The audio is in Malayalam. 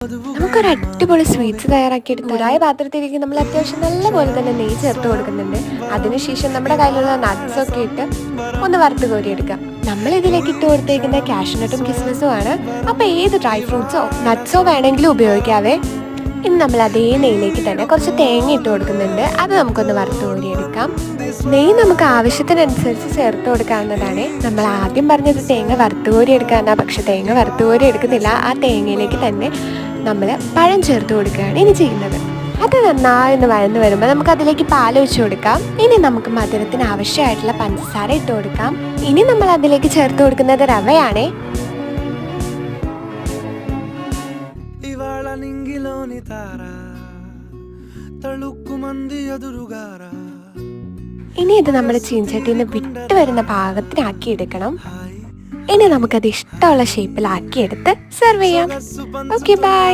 നമുക്കൊരു അടിപൊളി സ്വീറ്റ്സ് തയ്യാറാക്കിയെടുത്ത് ചൂടായ പാത്രത്തിലേക്ക് നമ്മൾ അത്യാവശ്യം നല്ലപോലെ തന്നെ നെയ്യ് ചേർത്ത് കൊടുക്കുന്നുണ്ട്. അതിനുശേഷം നമ്മുടെ കയ്യിലുള്ള നട്ട്സ് ഒക്കെ ഇട്ട് ഒന്ന് വറുത്ത് കോരിയെടുക്കാം. നമ്മൾ ഇതിലേക്ക് ഇട്ട് കൊടുത്തേക്കുന്ന കാഷ്നട്ടും കിസ്മിസും ആണ്. അപ്പോൾ ഏത് ഡ്രൈ ഫ്രൂട്ട്സോ നട്ട്സോ വേണമെങ്കിലും ഉപയോഗിക്കാവേ. ഇനി നമ്മൾ അതേ നെയ്യിലേക്ക് തന്നെ കുറച്ച് തേങ്ങ ഇട്ട് കൊടുക്കുന്നുണ്ട്. അത് നമുക്കൊന്ന് വറുത്ത് കോരിയെടുക്കാം. നെയ്യ് നമുക്ക് ആവശ്യത്തിനനുസരിച്ച് ചേർത്ത് കൊടുക്കാവുന്നതാണ്. നമ്മൾ ആദ്യം പറഞ്ഞത് തേങ്ങ വറുത്ത് കോരി എടുക്കാമെന്നാണ്, പക്ഷെ തേങ്ങ വറുത്ത് കോരി എടുക്കുന്നില്ല. ആ തേങ്ങയിലേക്ക് തന്നെ നമ്മൾ പഴം ചേർത്ത് കൊടുക്കുകയാണ് ഇനി ചെയ്യുന്നത്. അത് നന്നായി വഴന്ന് വരുമ്പോൾ നമുക്ക് അതിലേക്ക് പാൽ ഒഴിച്ചു കൊടുക്കാം. ഇനി നമുക്ക് മധുരത്തിന് ആവശ്യമായിട്ടുള്ള പഞ്ചസാര ഇട്ട് കൊടുക്കാം. ഇനി നമ്മൾ അതിലേക്ക് ചേർത്ത് കൊടുക്കുന്നത് റവയാണേ. ഇനി ഇത് നമ്മുടെ ചീൻചട്ടിയിൽ നിന്ന് വിട്ട് വരുന്ന പാകത്തിനാക്കി എടുക്കണം. ഇനി നമുക്കത് ഇഷ്ടമുള്ള ഷേപ്പിലാക്കിയെടുത്ത് സെർവ് ചെയ്യാം. Okay, by.